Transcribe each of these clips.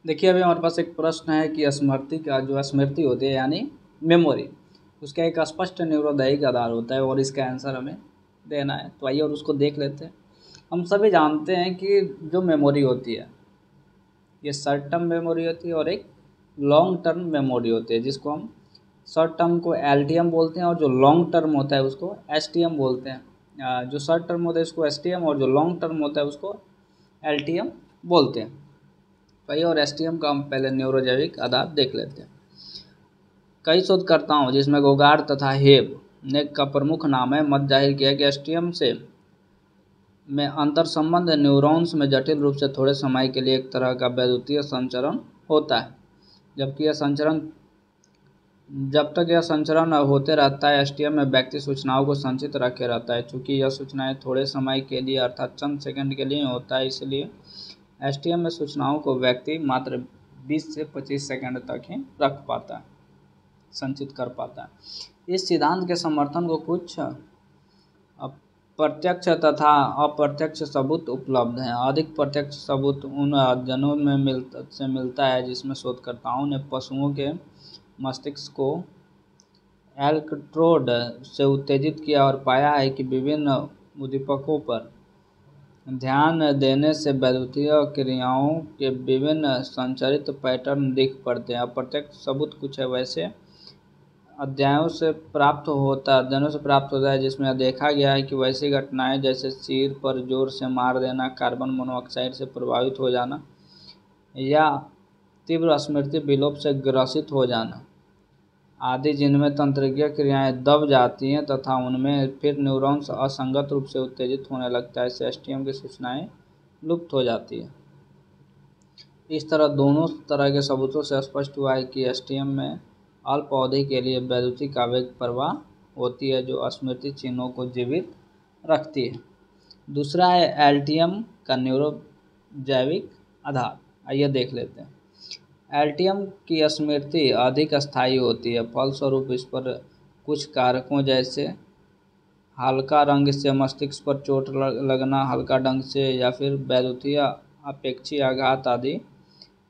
देखिए, अभी हमारे पास एक प्रश्न है कि स्मृति का जो स्मृति होती है यानी मेमोरी, उसका एक स्पष्ट न्यूरोदयिक आधार होता है और इसका आंसर हमें देना है। तो आइए और उसको देख लेते हैं। हम सभी जानते हैं कि जो मेमोरी होती है, ये शॉर्ट टर्म मेमोरी होती है और एक लॉन्ग टर्म मेमोरी होती है, जिसको हम शॉर्ट टर्म को एलटीएम बोलते हैं और जो लॉन्ग टर्म होता है उसको एसटीएम बोलते हैं। जो शॉर्ट टर्म होता है उसको एसटीएम और जो लॉन्ग टर्म होता है उसको एलटीएम बोलते हैं। कई और एसटीएम का हम पहले न्यूरोजैविक आधार देख लेते हैं। कई शोधकर्ताओं जिसमें गोगार्ड तथा हेब ने का प्रमुख नाम है मत जाहिर किया कि एसटीएम से में अंतर संबंध न्यूरॉन्स में जटिल रूप से थोड़े समय के लिए एक तरह का वैद्युतीय संचरण होता है। जबकि यह संचरण जब तक यह संचरण होते रहता है, एसटीएम में व्यक्ति सूचनाओं को संचित रखे रहता है। चूंकि यह सूचनाएं थोड़े समय के लिए अर्थात चंद सेकंड के लिए होता है, इसलिए एसटीएम में सूचनाओं को व्यक्ति मात्र 20 से 25 सेकंड तक ही रख पाता है, संचित कर पाता है। इस सिद्धांत के समर्थन को कुछ प्रत्यक्ष तथा अप्रत्यक्ष सबूत उपलब्ध हैं। अधिक प्रत्यक्ष सबूत उन अध्ययनों में मिलता है जिसमें शोधकर्ताओं ने पशुओं के मस्तिष्क को एलेक्ट्रोड से उत्तेजित किया और पाया है कि विभिन्न उद्दीपकों पर ध्यान देने से वैद्युतीय क्रियाओं के विभिन्न संरचित पैटर्न दिख पड़ते हैं। अप्रत्यक्ष सबूत कुछ है वैसे अध्ययनों से प्राप्त होता है जिसमें देखा गया है कि वैसी घटनाएं जैसे सिर पर जोर से मार देना, कार्बन मोनोऑक्साइड से प्रभावित हो जाना या तीव्र स्मृति विलोप से ग्रसित हो जाना आदि, जिनमें तंत्रिकीय क्रियाएं दब जाती हैं तथा उनमें फिर न्यूरॉन्स असंगत रूप से उत्तेजित होने लगता है, से एसटीएम की सूचनाएं लुप्त हो जाती है। इस तरह दोनों तरह के सबूतों से स्पष्ट हुआ है कि एसटीएम में अल्प अवधि के लिए वैद्युतिक आवेग प्रवाह होती है जो स्मृति चिन्हों को जीवित रखती है। दूसरा है एलटीएम का न्यूरोजैविक आधार। आइए देख लेते हैं। एलटीएम की स्मृति अधिक स्थायी होती है, फलस्वरूप इस पर कुछ कारकों जैसे हल्का रंग से मस्तिष्क पर चोट लगना, हल्का ढंग से या फिर वैद्युतीय अपेक्षी आघात आदि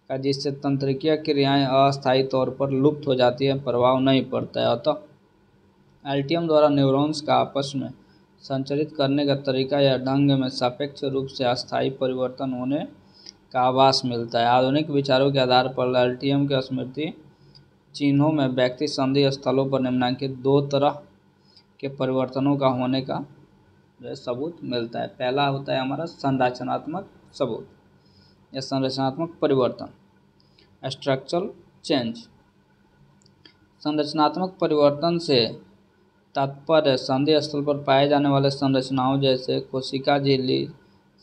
का, जिससे तंत्रिकीय क्रियाएं अस्थायी तौर पर लुप्त हो जाती है, प्रभाव नहीं पड़ता है। अतः एलटीएम द्वारा न्यूरॉन्स का आपस में संचरित करने का तरीका या ढंग में सापेक्ष रूप से अस्थायी परिवर्तन होने का आभास मिलता है। आधुनिक विचारों के आधार पर एलटीएम के स्मृति चिन्हों में व्यक्ति संधि स्थलों पर निम्नलिखित दो तरह के परिवर्तनों का होने का सबूत मिलता है। पहला होता है हमारा संरचनात्मक सबूत या संरचनात्मक परिवर्तन, स्ट्रक्चरल चेंज। संरचनात्मक परिवर्तन से तात्पर्य संधि स्थल पर पाए जाने वाले संरचनाओं जैसे कोशिका झिल्ली,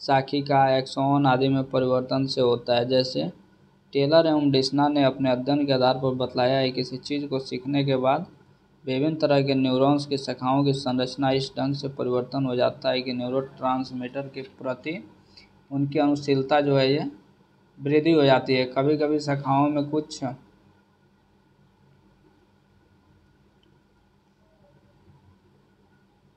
शाखिका, एक्सॉन आदि में परिवर्तन से होता है। जैसे टेलर एवं डिस्ना ने अपने अध्ययन के आधार पर बतलाया है कि किसी चीज़ को सीखने के बाद विभिन्न तरह के न्यूरॉन्स की शाखाओं की संरचना इस ढंग से परिवर्तन हो जाता है कि न्यूरोट्रांसमीटर के प्रति उनकी अनुशीलता जो है ये वृद्धि हो जाती है। कभी कभी शाखाओं में कुछ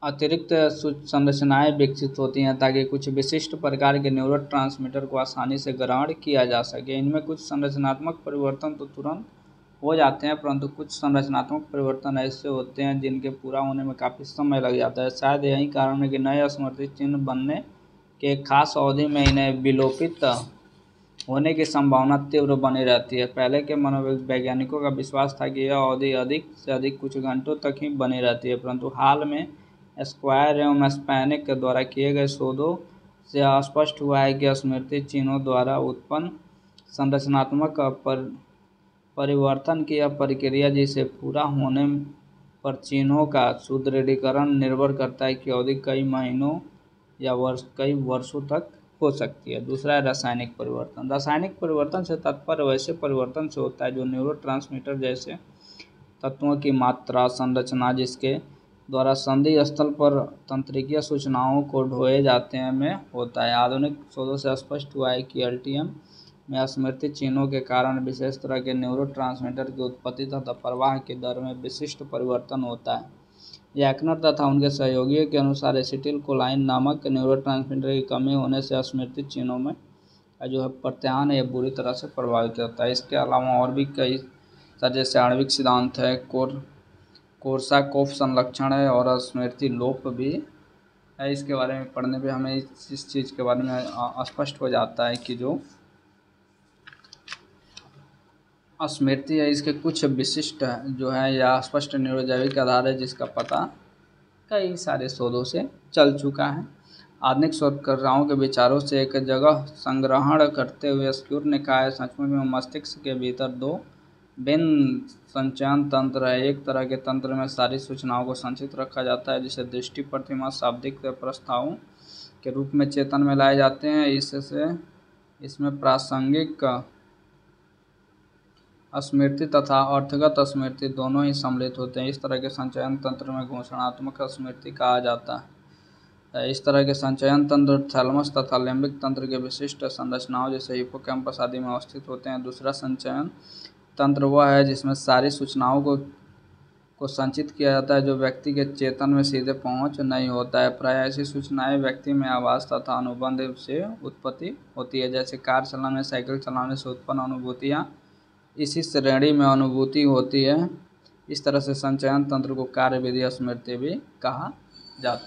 अतिरिक्त संरचनाएं विकसित होती हैं ताकि कुछ विशिष्ट प्रकार के न्यूरोट्रांसमीटर को आसानी से ग्रहण किया जा सके। इनमें कुछ संरचनात्मक परिवर्तन तो तुरंत हो जाते हैं, परंतु कुछ संरचनात्मक परिवर्तन ऐसे होते हैं जिनके पूरा होने में काफ़ी समय लग जाता है। शायद यही कारण है कि नए स्मृति चिन्ह बनने के एक खास अवधि में इन्हें विलोपित होने की संभावना तीव्र बनी रहती है। पहले के मनोवैज्ञानिकों का विश्वास था कि यह अवधि अधिक से अधिक कुछ घंटों तक ही बनी रहती है, परंतु हाल में स्क्वायर एवं स्पैनिक के द्वारा किए गए शोधों से स्पष्ट हुआ है कि स्मृति चिन्हों द्वारा उत्पन्न संरचनात्मक परिवर्तन की यह प्रक्रिया जिसे पूरा होने पर चिन्हों का सुदृढ़ीकरण निर्भर करता है कि अवधि कई महीनों या कई वर्षों तक हो सकती है। दूसरा है रासायनिक परिवर्तन। रासायनिक परिवर्तन से तात्पर्य वैसे परिवर्तन से होता है जो न्यूरोट्रांसमीटर जैसे तत्वों की मात्रा, संरचना जिसके द्वारा संधि स्थल पर तंत्रिकीय सूचनाओं को ढोए जाते हैं में होता है। आधुनिक शोधों से स्पष्ट हुआ है कि एलटीएम में स्मृति चिन्हों के कारण विशेष तरह के न्यूरोट्रांसमीटर की उत्पत्ति तथा प्रवाह की दर में विशिष्ट परिवर्तन होता है। यैकनर तथा उनके सहयोगियों के अनुसार एसिटिल कोलाइन नामक न्यूरोट्रांसमीटर की कमी होने से स्मृति चिन्हों में जो है प्रत्याहार है ये बुरी तरह से प्रभावित होता है। इसके अलावा और भी कई तरह जैसे आणविक सिद्धांत है, कोरसाकॉफ संरक्षण है और स्मृति लोप भी है। इसके बारे में पढ़ने पे हमें इस चीज़ के बारे में स्पष्ट हो जाता है कि जो स्मृति है इसके कुछ विशिष्ट जो है या स्पष्ट न्यूरोजैविक आधार है जिसका पता कई सारे शोधों से चल चुका है। आधुनिक शोधकर्ताओं के विचारों से एक जगह संग्रहण करते हुए स्क्यूर ने कहा है सचमुच में मस्तिष्क के भीतर दो भिन्न संचयन तंत्र है। एक तरह के तंत्र में सारी सूचनाओं को संचित रखा जाता है जिसे दृष्टि, प्रतिमा, शाब्दिक प्रस्तावों के रूप में चेतन में लाए जाते हैं। इसमें प्रासंगिक स्मृति तथा अर्थगत स्मृति दोनों ही सम्मिलित होते हैं। इस तरह के संचयन तंत्र में घोषणात्मक स्मृति कहा जाता है। इस तरह के संचयन तंत्र थैलेमस तथा लिम्बिक तंत्र के विशिष्ट संरचनाओं जैसे हिप्पोकैम्पस आदि में अवस्थित होते हैं। दूसरा संचयन तंत्र वह है जिसमें सारी सूचनाओं को संचित किया जाता है जो व्यक्ति के चेतन में सीधे पहुंच नहीं होता है। प्राय ऐसी सूचनाएं व्यक्ति में आवाज़ तथा अनुबंध से उत्पत्ति होती है, जैसे कार चलाने, साइकिल चलाने से उत्पन्न अनुभूतियाँ इसी श्रेणी में अनुभूति होती है। इस तरह से संचयन तंत्र को कार्य विधि स्मृति भी कहा जाता है।